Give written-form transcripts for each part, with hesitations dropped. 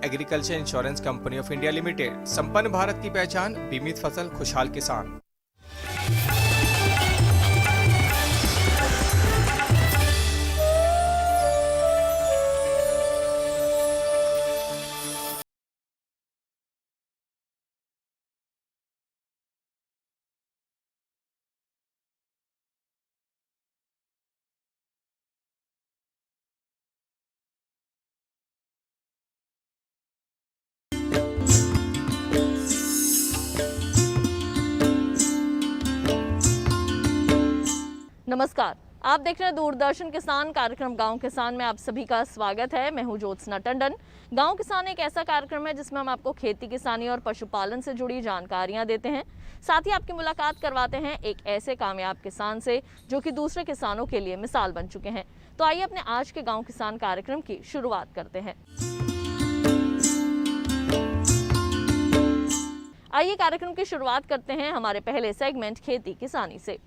Agriculture insurance company of India limited. संपन्न भारत की पहचान, बीमित फसल, खुशहाल किसान। नमस्कार, आप देख रहे हैं दूरदर्शन किसान कार्यक्रम गांव किसान में आप सभी का स्वागत है। मैं हूं ज्योत्सना टंडन। गांव किसान एक ऐसा कार्यक्रम है जिसमें हम आपको खेती किसानी और पशुपालन से जुड़ी जानकारियां देते हैं, साथ ही आपकी मुलाकात करवाते हैं एक ऐसे कामयाब किसान से जो कि दूसरे किसानों के लिए मिसाल बन चुके हैं। तो आइए अपने आज के गाँव किसान कार्यक्रम की शुरुआत करते हैं। आइए कार्यक्रम की शुरुआत करते हैं हमारे पहले सेगमेंट खेती किसानी से।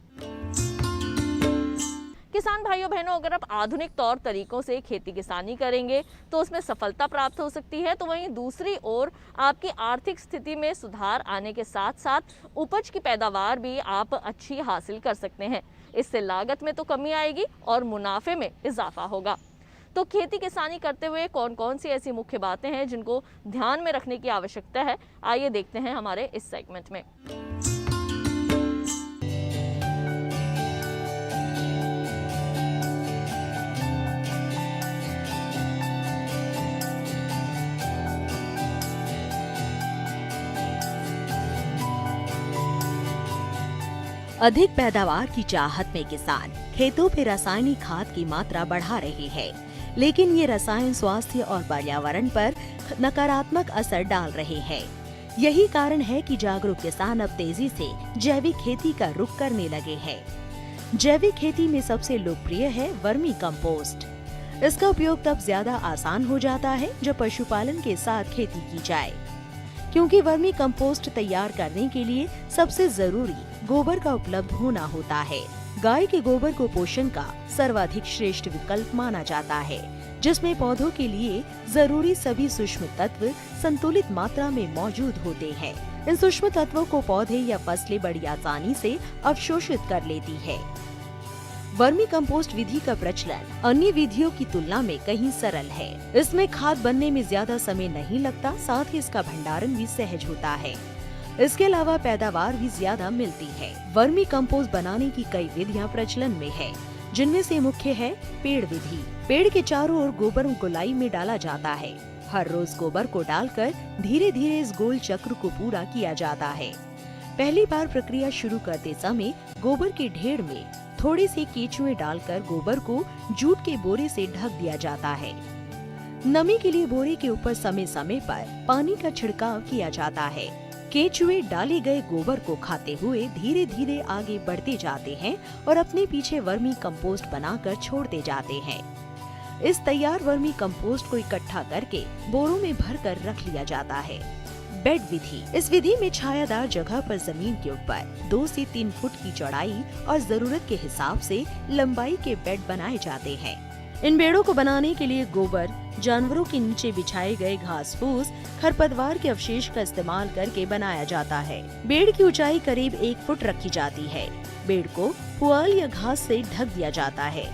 किसान भाइयों बहनों, अगर आप आधुनिक तौर तरीकों से खेती किसानी करेंगे तो उसमें सफलता प्राप्त हो सकती है, तो वहीं दूसरी ओर आपकी आर्थिक स्थिति में सुधार आने के साथ साथ उपज की पैदावार भी आप अच्छी हासिल कर सकते हैं। इससे लागत में तो कमी आएगी और मुनाफे में इजाफा होगा। तो खेती किसानी करते हुए कौन कौन सी ऐसी मुख्य बातें हैं जिनको ध्यान में रखने की आवश्यकता है, आइए देखते हैं हमारे इस सेगमेंट में। अधिक पैदावार की चाहत में किसान खेतों पे रासायनिक खाद की मात्रा बढ़ा रहे हैं, लेकिन ये रसायन स्वास्थ्य और पर्यावरण पर नकारात्मक असर डाल रहे हैं। यही कारण है कि जागरूक किसान अब तेजी से जैविक खेती का रुख करने लगे हैं। जैविक खेती में सबसे लोकप्रिय है वर्मी कंपोस्ट। इसका उपयोग तब ज्यादा आसान हो जाता है जब पशुपालन के साथ खेती की जाए, क्योंकि वर्मी कंपोस्ट तैयार करने के लिए सबसे जरूरी गोबर का उपलब्ध होना होता है। गाय के गोबर को पोषण का सर्वाधिक श्रेष्ठ विकल्प माना जाता है, जिसमें पौधों के लिए जरूरी सभी सूक्ष्म तत्व संतुलित मात्रा में मौजूद होते हैं। इन सूक्ष्म तत्वों को पौधे या फसलें बड़ी आसानी से अवशोषित कर लेती है। वर्मी कंपोस्ट विधि का प्रचलन अन्य विधियों की तुलना में कहीं सरल है। इसमें खाद बनने में ज्यादा समय नहीं लगता, साथ ही इसका भंडारण भी सहज होता है। इसके अलावा पैदावार भी ज्यादा मिलती है। वर्मी कंपोस्ट बनाने की कई विधियां प्रचलन में है, जिनमें से मुख्य है पेड़ विधि। पेड़ के चारों ओर गोबर गोलाई में डाला जाता है। हर रोज गोबर को डालकर धीरे धीरे इस गोल चक्र को पूरा किया जाता है। पहली बार प्रक्रिया शुरू करते समय गोबर के ढेर में थोड़े से केचुए डालकर गोबर को जूट के बोरे से ढक दिया जाता है। नमी के लिए बोरे के ऊपर समय समय पर पानी का छिड़काव किया जाता है। केचुए डाले गए गोबर को खाते हुए धीरे धीरे आगे बढ़ते जाते हैं और अपने पीछे वर्मी कंपोस्ट बनाकर छोड़ते जाते हैं। इस तैयार वर्मी कंपोस्ट को इकट्ठा करके बोरों में भरकर रख लिया जाता है। बेड विधि। इस विधि में छायादार जगह पर जमीन के ऊपर 2 से 3 फुट की चौड़ाई और जरूरत के हिसाब से लंबाई के बेड बनाए जाते हैं। इन बेड़ों को बनाने के लिए गोबर, जानवरों के नीचे बिछाए गए घास फूस, खरपतवार के अवशेष का इस्तेमाल करके बनाया जाता है। बेड़ की ऊंचाई करीब 1 फुट रखी जाती है। बेड़ को पुआल या घास से ढक दिया जाता है।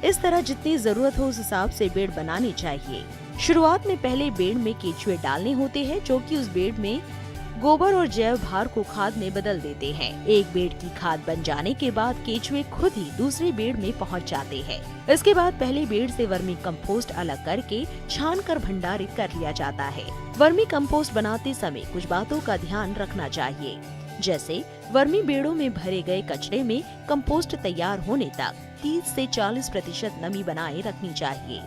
इस तरह जितनी जरूरत हो उस हिसाब से बेड़ बनानी चाहिए। शुरुआत में पहले बेड़ में केचुए डालने होते हैं, जो कि उस बेड़ में गोबर और जैव भार को खाद में बदल देते हैं। एक बेड़ की खाद बन जाने के बाद केचुए खुद ही दूसरे बेड़ में पहुंच जाते हैं। इसके बाद पहले बेड़ से वर्मी कंपोस्ट अलग करके छान कर भंडारित कर लिया जाता है। वर्मी कंपोस्ट बनाते समय कुछ बातों का ध्यान रखना चाहिए, जैसे वर्मी बेड़ों में भरे गए कचरे में कंपोस्ट तैयार होने तक 30 से 40% नमी बनाए रखनी चाहिए।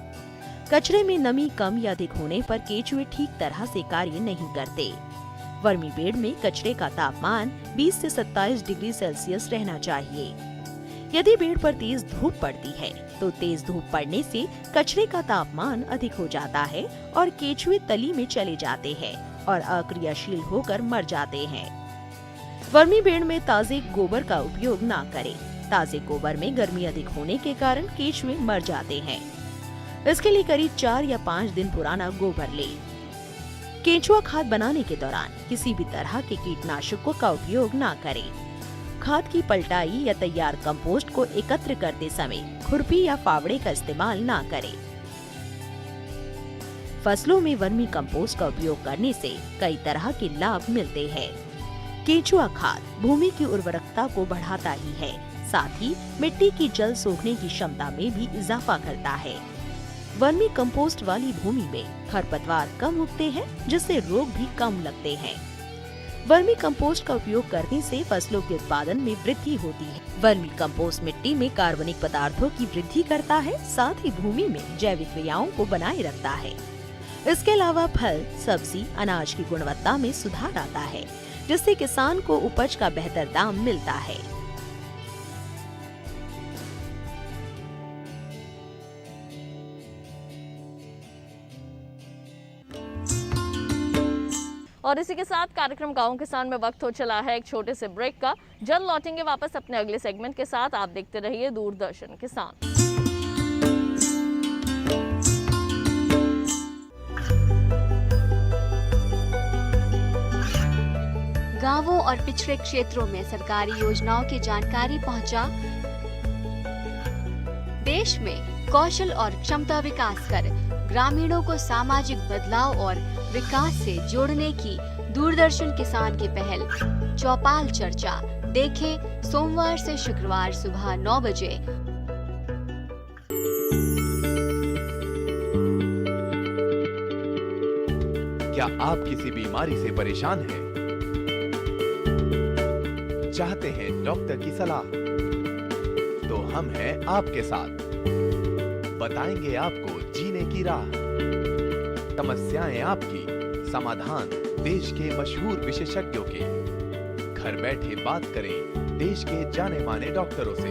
कचरे में नमी कम या अधिक होने पर केचुए ठीक तरह से कार्य नहीं करते। वर्मी बेड़ में कचरे का तापमान 20 से 27 डिग्री सेल्सियस रहना चाहिए। यदि बेड़ पर तेज धूप पड़ती है तो तेज धूप पड़ने से कचरे का तापमान अधिक हो जाता है और केचुए तली में चले जाते हैं और अक्रियाशील होकर मर जाते हैं। वर्मी बेड़ में ताजे गोबर का उपयोग ना करें। ताजे गोबर में गर्मी अधिक होने के कारण केचुए मर जाते हैं। इसके लिए करीब 4 या 5 दिन पुराना गोबर लें। केंचुआ खाद बनाने के दौरान किसी भी तरह के कीटनाशकों का उपयोग न करें। खाद की पलटाई या तैयार कंपोस्ट को एकत्र करते समय खुरपी या फावड़े का इस्तेमाल न करें। फसलों में वर्मी कंपोस्ट का उपयोग करने से कई तरह के लाभ मिलते हैं। केंचुआ खाद भूमि की उर्वरकता को बढ़ाता ही है, साथ ही मिट्टी की जल सोखने की क्षमता में भी इजाफा करता है। वर्मी कंपोस्ट वाली भूमि में खरपतवार कम उगते हैं, जिससे रोग भी कम लगते हैं। वर्मी कंपोस्ट का उपयोग करने से फसलों के उत्पादन में वृद्धि होती है। वर्मी कंपोस्ट मिट्टी में कार्बनिक पदार्थों की वृद्धि करता है, साथ ही भूमि में जैविक क्रियाओं को बनाए रखता है। इसके अलावा फल, सब्जी, अनाज की गुणवत्ता में सुधार आता है, जिससे किसान को उपज का बेहतर दाम मिलता है। और इसी के साथ कार्यक्रम गांव किसान में वक्त हो चला है एक छोटे से ब्रेक का। जल्द लौटेंगे वापस अपने अगले सेगमेंट के साथ। आप देखते रहिए दूरदर्शन किसान। गांवों और पिछड़े क्षेत्रों में सरकारी योजनाओं की जानकारी पहुंचा। देश में कौशल और क्षमता विकास कर ग्रामीणों को सामाजिक बदलाव और विकास से जोड़ने की दूरदर्शन किसान की पहल चौपाल चर्चा देखें सोमवार से शुक्रवार सुबह 9 बजे। क्या आप किसी बीमारी से परेशान हैं? चाहते हैं डॉक्टर की सलाह? तो हम हैं आपके साथ, बताएंगे आपको जीने की राह। समस्याएं आपकी, समाधान देश के मशहूर विशेषज्ञों के। घर बैठे बात करें देश के जाने माने डॉक्टरों से।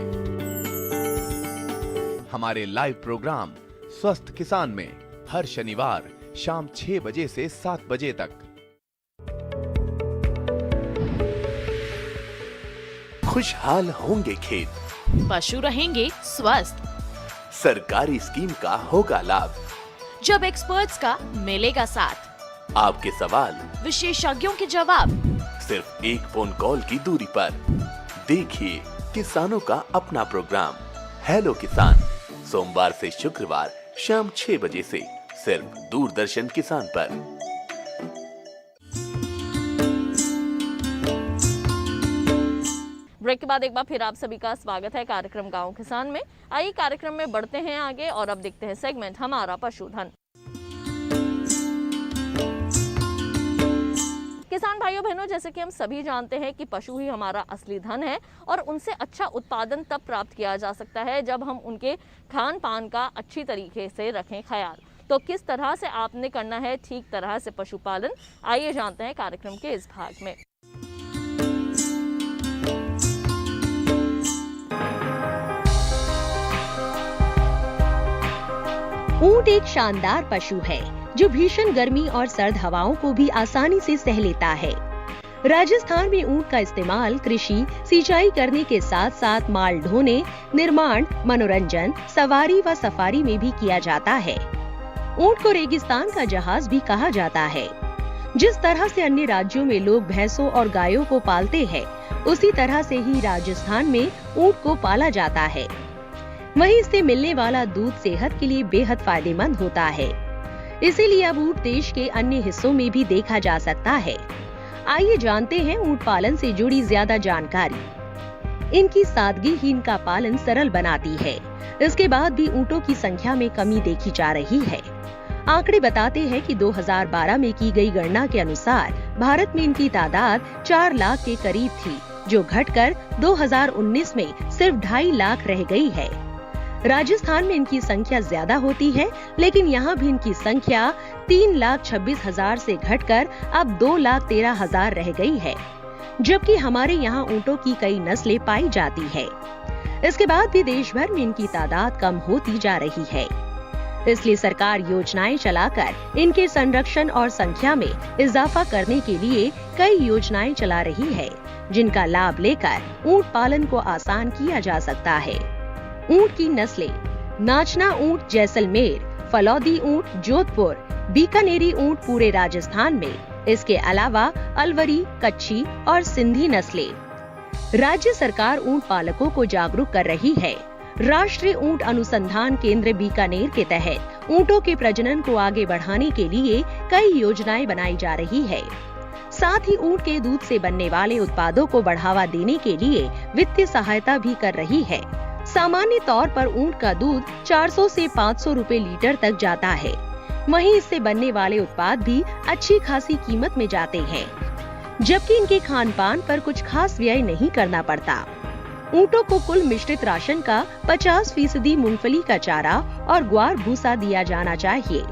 हमारे लाइव प्रोग्राम स्वस्थ किसान में हर शनिवार शाम 6 बजे से 7 बजे तक। खुशहाल होंगे खेत, पशु रहेंगे स्वस्थ, सरकारी स्कीम का होगा लाभ, जब एक्सपर्ट्स का मिलेगा साथ, आपके सवाल विशेषज्ञों के जवाब, सिर्फ एक फोन कॉल की दूरी पर। देखिए किसानों का अपना प्रोग्राम हेलो किसान, सोमवार से शुक्रवार शाम 6 बजे से सिर्फ दूरदर्शन किसान पर। ब्रेक के बाद एक बार फिर आप सभी का स्वागत है कार्यक्रम गांव किसान में। आइए कार्यक्रम में बढ़ते हैं आगे और अब देखते हैं सेगमेंट हमारा पशुधन। किसान भाइयों बहनों, जैसे कि हम सभी जानते हैं कि पशु ही हमारा असली धन है और उनसे अच्छा उत्पादन तब प्राप्त किया जा सकता है जब हम उनके खान पान का अच्छी तरीके से रखें ख्याल। तो किस तरह से आपने करना है ठीक तरह से पशुपालन, आइए जानते हैं कार्यक्रम के इस भाग में। ऊंट एक शानदार पशु है जो भीषण गर्मी और सर्द हवाओं को भी आसानी से सह लेता है। राजस्थान में ऊंट का इस्तेमाल कृषि, सिंचाई करने के साथ साथ माल ढोने, निर्माण, मनोरंजन, सवारी व सफारी में भी किया जाता है। ऊंट को रेगिस्तान का जहाज भी कहा जाता है। जिस तरह से अन्य राज्यों में लोग भैंसों और गायों को पालते हैं, उसी तरह से ही राजस्थान में ऊंट को पाला जाता है। वहीं इससे मिलने वाला दूध सेहत के लिए बेहद फायदेमंद होता है। इसीलिए अब ऊंट देश के अन्य हिस्सों में भी देखा जा सकता है। आइए जानते हैं ऊंट पालन से जुड़ी ज्यादा जानकारी। इनकी सादगी ही इनका पालन सरल बनाती है। इसके बाद भी ऊंटों की संख्या में कमी देखी जा रही है। आंकड़े बताते हैं कि 2012 में की गई गणना के अनुसार भारत में इनकी तादाद 4 लाख के करीब थी, जो घटकर 2019 में सिर्फ 2.5 लाख रह गई है। राजस्थान में इनकी संख्या ज्यादा होती है, लेकिन यहाँ भी इनकी संख्या 3,26,000 से घटकर अब 2,13,000 रह गई है, जबकि हमारे यहाँ ऊँटों की कई नस्लें पाई जाती है। इसके बाद भी देश भर में इनकी तादाद कम होती जा रही है। इसलिए सरकार योजनाएं चलाकर इनके संरक्षण और संख्या में इजाफा करने के लिए कई योजनाएं चला रही है, जिनका लाभ लेकर ऊँट पालन को आसान किया जा सकता है। ऊंट की नस्लें: नाचना ऊंट जैसलमेर, फलौदी ऊंट जोधपुर, बीकानेरी ऊंट पूरे राजस्थान में। इसके अलावा अलवरी, कच्छी और सिंधी नस्लें। राज्य सरकार ऊंट पालकों को जागरूक कर रही है। राष्ट्रीय ऊंट अनुसंधान केंद्र बीकानेर के तहत ऊंटों के प्रजनन को आगे बढ़ाने के लिए कई योजनाएं बनाई जा रही है। साथ ही ऊंट के दूध से बनने वाले उत्पादों को बढ़ावा देने के लिए वित्तीय सहायता भी कर रही है। सामान्य तौर पर ऊंट का दूध 400 से 500 रुपए लीटर तक जाता है। वहीं इससे बनने वाले उत्पाद भी अच्छी खासी कीमत में जाते हैं, जबकि इनके खान पान पर कुछ खास व्यय नहीं करना पड़ता। ऊंटों को कुल मिश्रित राशन का 50% मूंगफली का चारा और ग्वार भूसा दिया जाना चाहिए।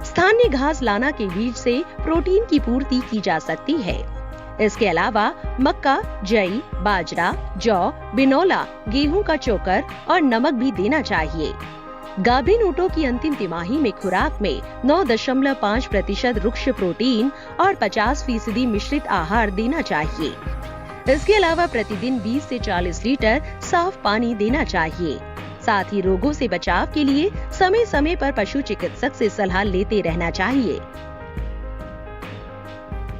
स्थानीय घास लाना के बीज से प्रोटीन की पूर्ति की जा सकती है। इसके अलावा मक्का, जई, बाजरा, जौ, बिनौला, गेहूं का चोकर और नमक भी देना चाहिए। गाभिन ऊंटों की अंतिम तिमाही में खुराक में 9.5% रुक्ष प्रोटीन और 50% मिश्रित आहार देना चाहिए। इसके अलावा प्रतिदिन 20 से 40 लीटर साफ पानी देना चाहिए। साथ ही रोगों से बचाव के लिए समय समय पर पशु चिकित्सक से सलाह लेते रहना चाहिए।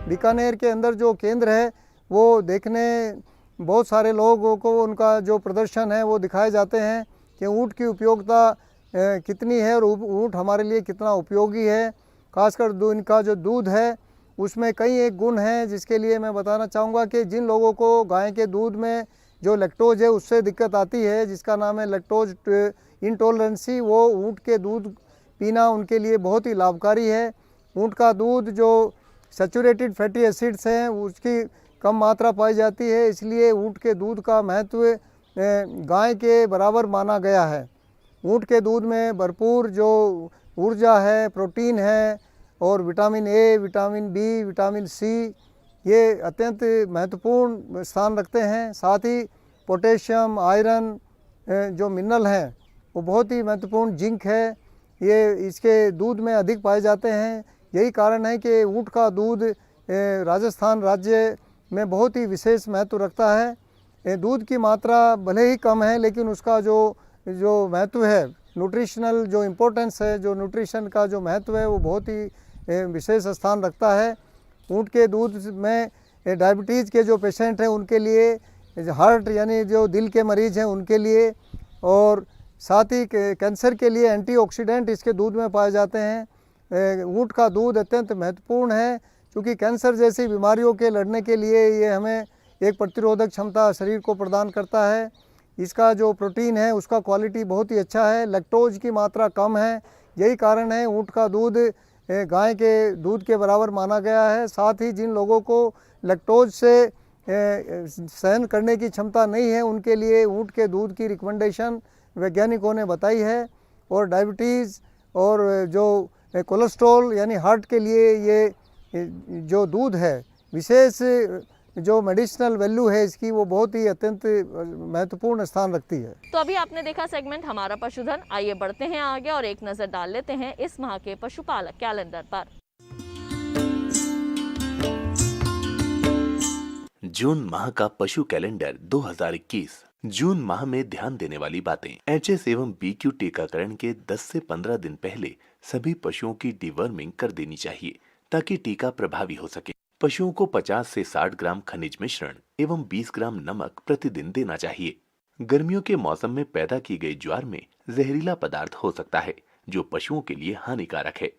बीकानेर के अंदर जो केंद्र है वो देखने बहुत सारे लोगों को उनका जो प्रदर्शन है वो दिखाए जाते हैं कि ऊँट की उपयोगिता कितनी है और ऊँट हमारे लिए कितना उपयोगी है। खासकर इनका जो दूध है उसमें कई एक गुण हैं, जिसके लिए मैं बताना चाहूँगा कि जिन लोगों को गाय के दूध में जो लैक्टोज है उससे दिक्कत आती है, जिसका नाम है लैक्टोज इंटॉलरेंसी, वो ऊँट के दूध पीना उनके लिए बहुत ही लाभकारी है। ऊँट का दूध जो सैचुरेटेड फैटी एसिड्स हैं उसकी कम मात्रा पाई जाती है, इसलिए ऊँट के दूध का महत्व गाय के बराबर माना गया है। ऊँट के दूध में भरपूर जो ऊर्जा है, प्रोटीन है और vitamin A, vitamin B, vitamin C ये अत्यंत महत्वपूर्ण स्थान रखते हैं। साथ ही पोटेशियम, आयरन जो मिनरल हैं वो बहुत ही महत्वपूर्ण, जिंक है, ये इसके दूध में अधिक पाए जाते हैं। यही कारण है कि ऊँट का दूध राजस्थान राज्य में बहुत ही विशेष महत्व रखता है। दूध की मात्रा भले ही कम है, लेकिन उसका जो महत्व है, न्यूट्रिशनल जो इम्पोर्टेंस है, जो न्यूट्रिशन का जो महत्व है वो बहुत ही विशेष स्थान रखता है। ऊँट के दूध में डायबिटीज़ के जो पेशेंट हैं उनके लिए, हार्ट यानी जो दिल के मरीज़ हैं उनके लिए, और साथ ही कैंसर के लिए एंटीऑक्सीडेंट इसके दूध में पाए जाते हैं। ऊँट का दूध अत्यंत महत्वपूर्ण है क्योंकि कैंसर जैसी बीमारियों के लड़ने के लिए ये हमें एक प्रतिरोधक क्षमता शरीर को प्रदान करता है। इसका जो प्रोटीन है उसका क्वालिटी बहुत ही अच्छा है, लैक्टोज की मात्रा कम है। यही कारण है ऊँट का दूध गाय के दूध के बराबर माना गया है। साथ ही जिन लोगों को लैक्टोज से सहन करने की क्षमता नहीं है उनके लिए ऊँट के दूध की रिकमेंडेशन वैज्ञानिकों ने बताई है। और डायबिटीज़ और जो कोलेस्ट्रॉल यानी हार्ट के लिए ये जो दूध है, विशेष जो मेडिसिनल वैल्यू है इसकी, वो बहुत ही अत्यंत महत्वपूर्ण स्थान रखती है। तो अभी आपने देखा सेगमेंट हमारा पशुधन। आइए बढ़ते हैं आगे और एक नजर डाल लेते हैं इस माह के पशुपालक कैलेंडर पर। जून माह का पशु कैलेंडर 2021। जून माह में ध्यान देने वाली बातें। एचएस एवं बीक्यू टीकाकरण के 10 से 15 दिन पहले सभी पशुओं की डिवर्मिंग कर देनी चाहिए ताकि टीका प्रभावी हो सके। पशुओं को 50 से 60 ग्राम खनिज मिश्रण एवं 20 ग्राम नमक प्रतिदिन देना चाहिए। गर्मियों के मौसम में पैदा की गई ज्वार में जहरीला पदार्थ हो सकता है जो पशुओं के लिए हानिकारक है।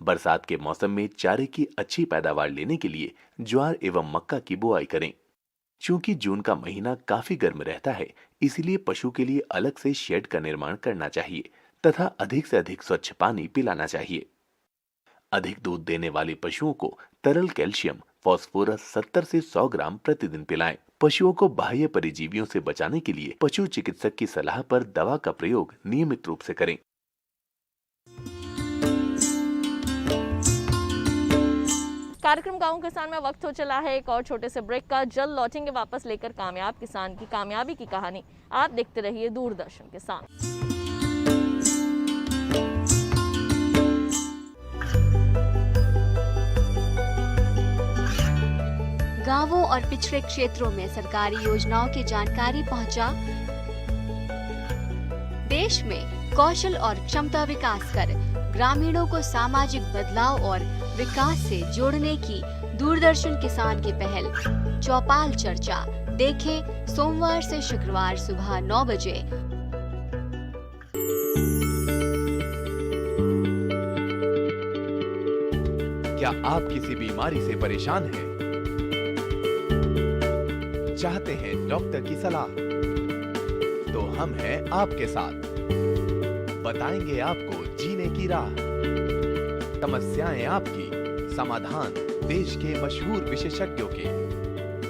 बरसात के मौसम में चारे की अच्छी पैदावार लेने के लिए ज्वार एवं मक्का की बुआई करें। चूंकि जून का महीना काफी गर्म रहता है, इसलिए पशु के लिए अलग से शेड का निर्माण करना चाहिए तथा अधिक से अधिक स्वच्छ पानी पिलाना चाहिए। अधिक दूध देने वाले पशुओं को तरल कैल्शियम फास्फोरस 70 से 100 ग्राम प्रतिदिन पिलाएं। पशुओं को बाह्य परिजीवियों से बचाने के लिए पशु चिकित्सक की सलाह पर दवा का प्रयोग नियमित रूप से करें। कार्यक्रम गांव किसान में वक्त हो चला है एक और छोटे से ब्रेक का। जल्द लौटेंगे वापस लेकर कामयाब किसान की कामयाबी की कहानी। आप देखते रहिए दूरदर्शन किसान। गांवों और पिछड़े क्षेत्रों में सरकारी योजनाओं की जानकारी पहुंचा। देश में कौशल और क्षमता विकास कर ग्रामीणों को सामाजिक बदलाव और विकास से जोड़ने की दूरदर्शन किसान की पहल चौपाल चर्चा देखें सोमवार से शुक्रवार सुबह 9 बजे। क्या आप किसी बीमारी से परेशान हैं? चाहते हैं डॉक्टर की सलाह? तो हम हैं आपके साथ। बताएंगे आपको जीने की राह। समस्याएं आपकी, समाधान देश के मशहूर विशेषज्ञों के।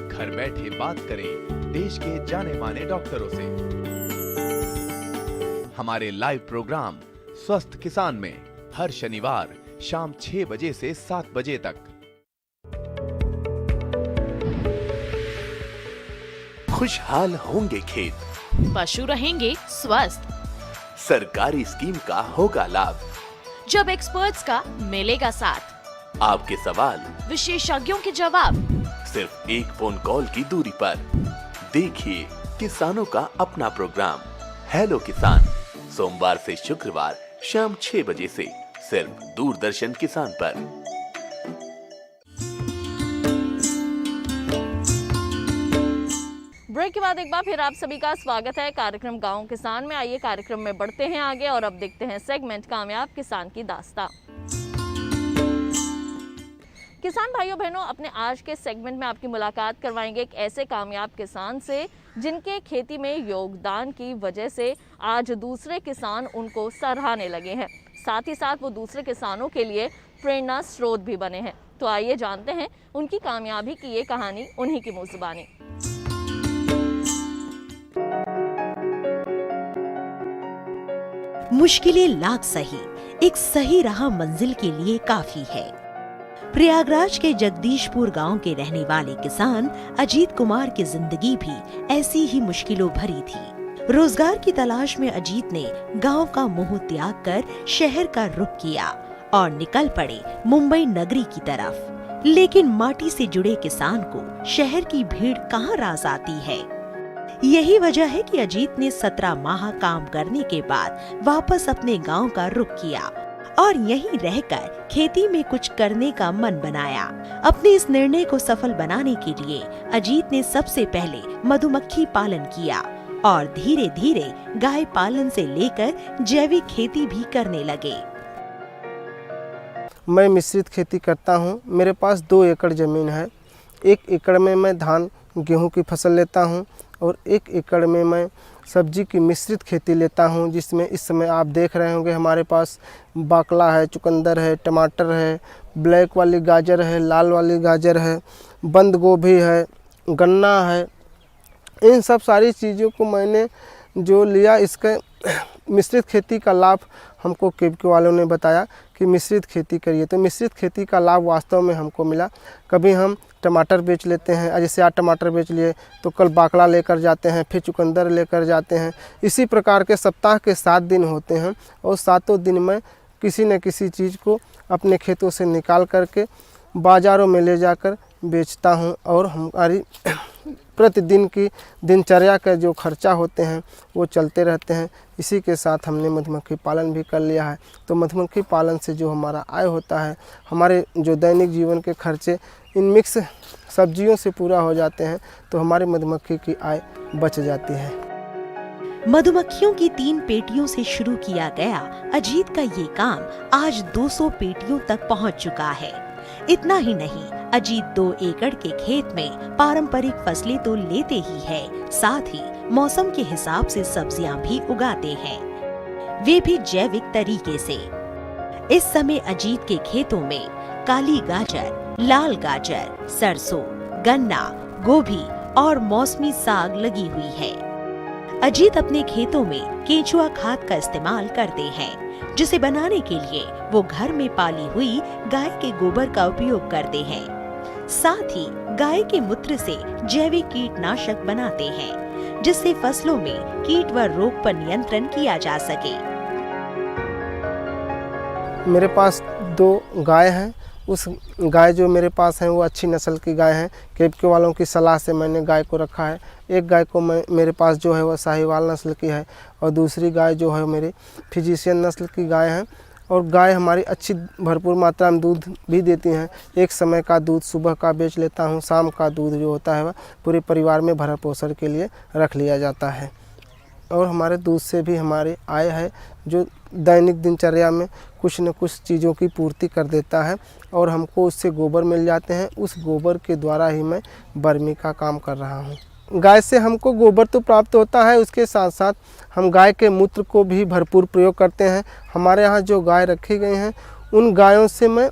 घर बैठे बात करें देश के जाने माने डॉक्टरों से। हमारे लाइव प्रोग्राम स्वस्थ किसान में हर शनिवार शाम 6 बजे से 7 बजे तक। खुशहाल होंगे खेत, पशु रहेंगे स्वस्थ। सरकारी स्कीम का होगा लाभ। जब एक्सपर्ट्स का मिलेगा साथ, आपके सवाल विशेषज्ञों के जवाब, सिर्फ एक फोन कॉल की दूरी पर। देखिए किसानों का अपना प्रोग्राम हेलो किसान, सोमवार से शुक्रवार शाम 6 बजे से सिर्फ दूरदर्शन किसान पर। ब्रेक के बाद एक बार फिर आप सभी का स्वागत है कार्यक्रम गांव किसान में। आइए कार्यक्रम में बढ़ते हैं आगे और अब देखते हैं सेगमेंट कामयाब किसान की दास्तां। किसान भाइयों बहनों, अपने आज के सेगमेंट में आपकी मुलाकात करवाएंगे एक ऐसे कामयाब किसान से जिनके खेती में योगदान की वजह से आज दूसरे किसान उनको सराहने लगे हैं, साथ ही साथ वो दूसरे किसानों के लिए प्रेरणा स्रोत भी बने हैं। तो आइए जानते हैं उनकी कामयाबी की ये कहानी उन्हीं की मुंह जुबानी। मुश्किलें लाख सही, एक सही राह मंजिल के लिए काफी है। प्रयागराज के जगदीशपुर गांव के रहने वाले किसान अजीत कुमार की जिंदगी भी ऐसी ही मुश्किलों भरी थी। रोजगार की तलाश में अजीत ने गांव का मोह त्याग कर शहर का रुख किया और निकल पड़े मुंबई नगरी की तरफ। लेकिन माटी से जुड़े किसान को शहर की भीड़ कहाँ रास आती है। यही वजह है कि अजीत ने 17 माह काम करने के बाद वापस अपने गांव का रुख किया और यहीं रहकर खेती में कुछ करने का मन बनाया। अपने इस निर्णय को सफल बनाने के लिए अजीत ने सबसे पहले मधुमक्खी पालन किया और धीरे धीरे गाय पालन से लेकर जैविक खेती भी करने लगे। मैं मिश्रित खेती करता हूं। मेरे पास 2 एकड़ ज़मीन है। 1 एकड़ में मैं धान गेहूं की फसल लेता हूं और 1 एकड़ में मैं सब्जी की मिश्रित खेती लेता हूं, जिसमें इस समय आप देख रहे होंगे हमारे पास बाकला है, चुकंदर है, टमाटर है, ब्लैक वाली गाजर है, लाल वाली गाजर है, बंद गोभी है, गन्ना है। इन सब सारी चीज़ों को मैंने जो लिया, इसके मिश्रित खेती का लाभ हमको केबके वालों ने बताया कि मिश्रित खेती करिए। तो मिश्रित खेती का लाभ वास्तव में हमको मिला। कभी हम टमाटर बेच लेते हैं, जैसे आज टमाटर बेच लिए तो कल बाकला लेकर जाते हैं, फिर चुकंदर लेकर जाते हैं। इसी प्रकार के सप्ताह के 7 दिन होते हैं और 7 दिन में किसी न किसी चीज़ को अपने खेतों से निकाल करके बाज़ारों में ले जाकर बेचता हूं और हमारी प्रतिदिन की दिनचर्या का जो खर्चा होते हैं वो चलते रहते हैं। इसी के साथ हमने मधुमक्खी पालन भी कर लिया है। तो मधुमक्खी पालन से जो हमारा आय होता है, हमारे जो दैनिक जीवन के खर्चे इन मिक्स सब्जियों से पूरा हो जाते हैं, तो हमारी मधुमक्खी की आय बच जाती है। मधुमक्खियों की 3 पेटियों से शुरू किया गया अजीत का ये काम आज 200 पेटियों तक पहुंच चुका है। इतना ही नहीं, अजीत 2 एकड़ के खेत में पारंपरिक फसलें तो लेते ही है, साथ ही मौसम के हिसाब से सब्जियां भी उगाते हैं, वे भी जैविक तरीके से। इस समय अजीत के खेतों में काली गाजर, लाल गाजर, सरसों, गन्ना, गोभी और मौसमी साग लगी हुई है। अजीत अपने खेतों में केंचुआ खाद का इस्तेमाल करते हैं, जिसे बनाने के लिए वो घर में पाली हुई गाय के गोबर का उपयोग करते हैं। साथ ही गाय के मूत्र से जैविक कीटनाशक बनाते हैं, जिससे फसलों में कीट व रोग पर नियंत्रण किया जा सके। मेरे पास 2 गाय हैं उस गाय जो मेरे पास है वो अच्छी नस्ल की गाय हैं। केपके वालों की सलाह से मैंने गाय को रखा है। एक गाय को मेरे पास जो है वह साहिवाल नस्ल की है और दूसरी गाय जो है मेरी फिजिशियन नस्ल की गाय है। और गाय हमारी अच्छी भरपूर मात्रा में दूध भी देती हैं। एक समय का दूध सुबह का बेच लेता हूँ, शाम का दूध जो होता है वह पूरे परिवार में भरण पोषण के लिए रख लिया जाता है। और हमारे दूध से भी हमारी आय है जो दैनिक दिनचर्या में कुछ न कुछ चीज़ों की पूर्ति कर देता है और हमको उससे गोबर मिल जाते हैं। उस गोबर के द्वारा ही मैं बर्मी का काम कर रहा हूँ। गाय से हमको गोबर तो प्राप्त होता है, उसके साथ साथ हम गाय के मूत्र को भी भरपूर प्रयोग करते हैं। हमारे यहाँ जो गाय रखी गई हैं उन गायों से मैं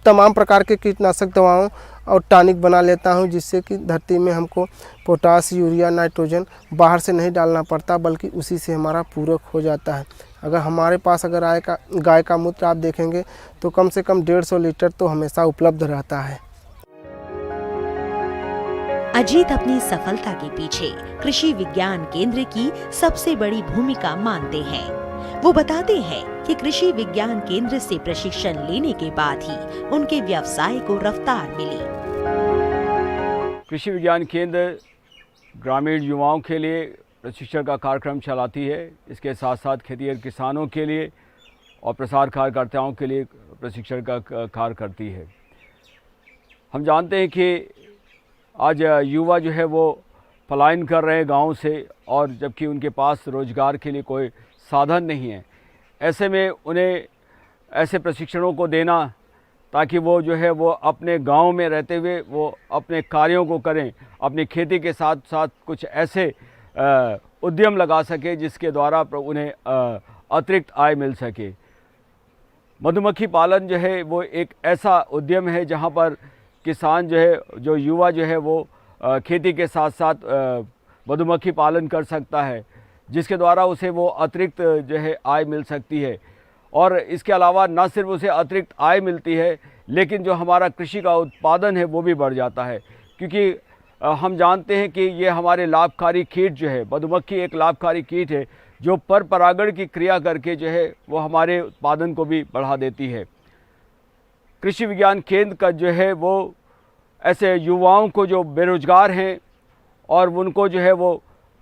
तमाम प्रकार के कीटनाशक दवाओं और टॉनिक बना लेता हूं, जिससे कि धरती में हमको पोटास, यूरिया, नाइट्रोजन बाहर से नहीं डालना पड़ता, बल्कि उसी से हमारा पूरक हो जाता है। अगर हमारे पास अगर गाय का मूत्र आप देखेंगे तो कम से कम 150 लीटर तो हमेशा उपलब्ध रहता है। अजीत अपनी सफलता के पीछे कृषि विज्ञान केंद्र की सबसे बड़ी भूमिका मानते हैं। वो बताते हैं कि कृषि विज्ञान केंद्र से प्रशिक्षण लेने के बाद ही उनके व्यवसाय को रफ्तार मिली। कृषि विज्ञान केंद्र ग्रामीण युवाओं के लिए प्रशिक्षण का कार्यक्रम चलाती है। इसके साथ साथ खेती किसानों के लिए और प्रसार कार्यकर्ताओं के लिए प्रशिक्षण का कार्य करती है। हम जानते हैं कि आज युवा जो है वो पलायन कर रहे हैं गाँव से, और जबकि उनके पास रोजगार के लिए कोई साधन नहीं है। ऐसे में उन्हें ऐसे प्रशिक्षणों को देना ताकि वो जो है वो अपने गांव में रहते हुए वो अपने कार्यों को करें, अपनी खेती के साथ साथ कुछ ऐसे उद्यम लगा सके जिसके द्वारा उन्हें अतिरिक्त आय मिल सके। मधुमक्खी पालन जो है वो एक ऐसा उद्यम है जहां पर किसान जो युवा जो है वो खेती के साथ साथ मधुमक्खी पालन कर सकता है, जिसके द्वारा उसे वो अतिरिक्त जो है आय मिल सकती है। और इसके अलावा न सिर्फ उसे अतिरिक्त आय मिलती है, लेकिन जो हमारा कृषि का उत्पादन है वो भी बढ़ जाता है, क्योंकि हम जानते हैं कि ये हमारे लाभकारी कीट जो है, मधुमक्खी एक लाभकारी कीट है जो पर परागण की क्रिया करके जो है वो हमारे उत्पादन को भी बढ़ा देती है। कृषि विज्ञान केंद्र का जो है वो ऐसे युवाओं को जो बेरोजगार हैं और उनको जो है वो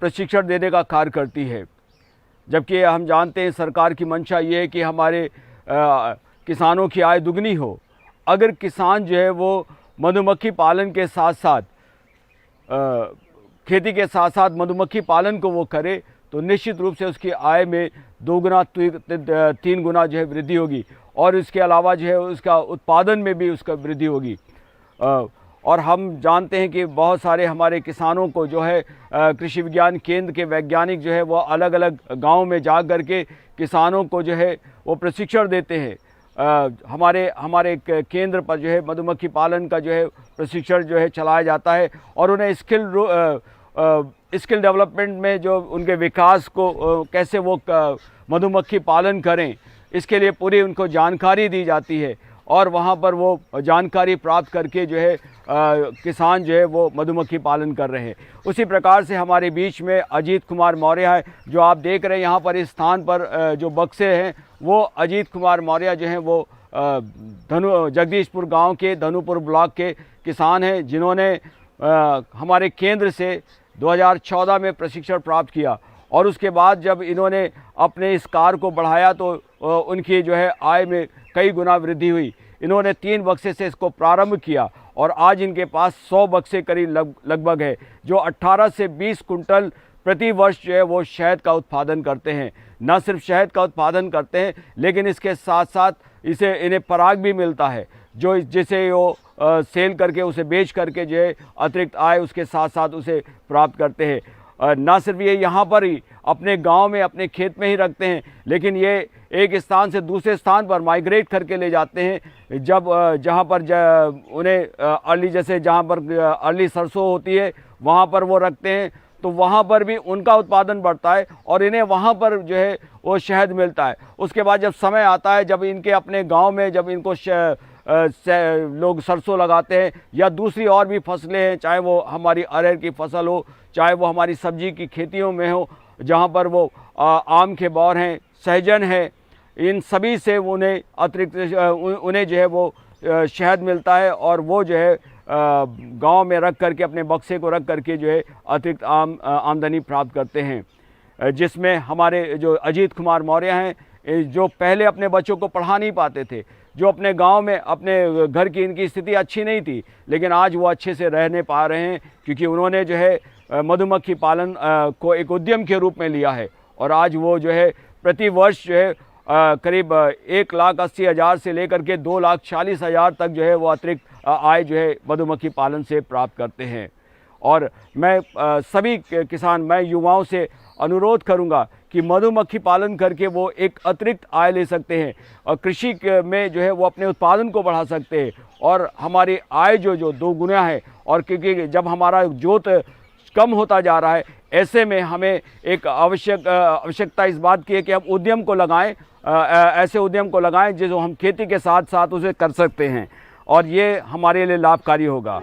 प्रशिक्षण देने का कार्य करती है। जबकि हम जानते हैं सरकार की मंशा ये है कि हमारे किसानों की आय दुगनी हो। अगर किसान जो है वो मधुमक्खी पालन के साथ साथ खेती के साथ साथ मधुमक्खी पालन को वो करे तो निश्चित रूप से उसकी आय में 2 गुना 3 गुना जो है वृद्धि होगी, और इसके अलावा जो है उसका उत्पादन में भी उसका वृद्धि होगी। और हम जानते हैं कि बहुत सारे हमारे किसानों को जो है कृषि विज्ञान केंद्र के वैज्ञानिक जो है वो अलग अलग गांव में जा कर के किसानों को जो है वो प्रशिक्षण देते हैं। हमारे केंद्र पर जो है मधुमक्खी पालन का जो है प्रशिक्षण जो है चलाया जाता है, और उन्हें स्किल डेवलपमेंट में जो उनके विकास को कैसे वो मधुमक्खी पालन करें, इसके लिए पूरी उनको जानकारी दी जाती है, और वहाँ पर वो जानकारी प्राप्त करके जो है किसान जो है वो मधुमक्खी पालन कर रहे हैं। उसी प्रकार से हमारे बीच में अजीत कुमार मौर्य है, जो आप देख रहे हैं यहाँ पर इस स्थान पर जो बक्से हैं वो अजीत कुमार मौर्य जो हैं वो जगदीशपुर गांव के धनुपुर ब्लॉक के किसान हैं, जिन्होंने हमारे केंद्र से 2014 में प्रशिक्षण प्राप्त किया, और उसके बाद जब इन्होंने अपने इस कार्य को बढ़ाया तो उनकी जो है आय में कई गुना वृद्धि हुई। इन्होंने 3 बक्से से इसको प्रारंभ किया, और आज इनके पास 100 बक्से करीब लगभग है, जो 18 से 20 कुंटल प्रति वर्ष जो है वो शहद का उत्पादन करते हैं। न सिर्फ शहद का उत्पादन करते हैं, लेकिन इसके साथ साथ इन्हें पराग भी मिलता है, जो जिसे वो सेल करके उसे बेच करके जो है अतिरिक्त आय उसके साथ साथ उसे प्राप्त करते हैं। न सिर्फ ये यहाँ पर ही अपने गांव में अपने खेत में ही रखते हैं, लेकिन ये एक स्थान से दूसरे स्थान पर माइग्रेट करके ले जाते हैं। जहाँ पर उन्हें जहाँ पर अर्ली सरसों होती है वहाँ पर वो रखते हैं, तो वहाँ पर भी उनका उत्पादन बढ़ता है और इन्हें वहाँ पर जो है वो शहद मिलता है। उसके बाद जब समय आता है, जब इनके अपने गांव में जब इनको लोग सरसों लगाते हैं या दूसरी और भी फसलें हैं, चाहे वो हमारी अरहर की फसल हो, चाहे वो हमारी सब्जी की खेतियों में हो, जहाँ पर वो आम के बौर हैं, सहजन है, इन सभी से उन्हें अतिरिक्त उन्हें जो है वो शहद मिलता है और वो जो है गांव में रख करके अपने बक्से को रख करके जो है अतिरिक्त आमदनी प्राप्त करते हैं। जिसमें हमारे जो अजीत कुमार मौर्य हैं, जो पहले अपने बच्चों को पढ़ा नहीं पाते थे, जो अपने गांव में अपने घर की इनकी स्थिति अच्छी नहीं थी, लेकिन आज वो अच्छे से रहने पा रहे हैं क्योंकि उन्होंने जो है मधुमक्खी पालन को एक उद्यम के रूप में लिया है। और आज वो जो है प्रति वर्ष जो है करीब 1,80,000 से लेकर के 2,40,000 तक जो है वो अतिरिक्त आय जो है मधुमक्खी पालन से प्राप्त करते हैं। और मैं सभी किसान, मैं युवाओं से अनुरोध करूंगा कि मधुमक्खी पालन करके वो एक अतिरिक्त आय ले सकते हैं और कृषि में जो है वो अपने उत्पादन को बढ़ा सकते हैं और हमारी आय जो 2 गुना है। और क्योंकि जब हमारा जोत कम होता जा रहा है, ऐसे में हमें एक आवश्यकता इस बात की है कि हम उद्यम को लगाएं, ऐसे उद्यम को लगाएं जो हम खेती के साथ साथ उसे कर सकते हैं और ये हमारे लिए लाभकारी होगा।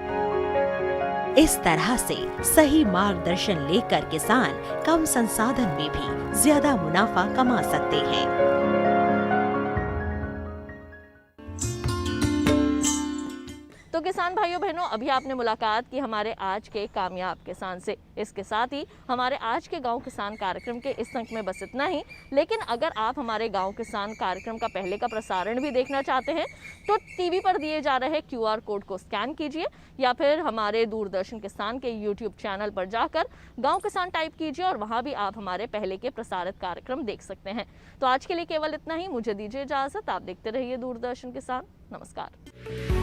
इस तरह से सही मार्गदर्शन लेकर किसान कम संसाधन में भी ज्यादा मुनाफा कमा सकते हैं। तो किसान भाइयों बहनों, अभी आपने मुलाकात की हमारे आज के कामयाब किसान से। इसके साथ ही हमारे आज के गांव किसान कार्यक्रम के इस अंक में बस इतना ही। लेकिन अगर आप हमारे गांव किसान कार्यक्रम का पहले का प्रसारण भी देखना चाहते हैं तो टीवी पर दिए जा रहे QR कोड को स्कैन कीजिए या फिर हमारे दूरदर्शन किसान के YouTube चैनल पर जाकर गाँव किसान टाइप कीजिए और वहाँ भी आप हमारे पहले के प्रसारित कार्यक्रम देख सकते हैं। तो आज के लिए केवल इतना ही, मुझे दीजिए इजाज़त। आप देखते रहिए दूरदर्शन किसान। नमस्कार।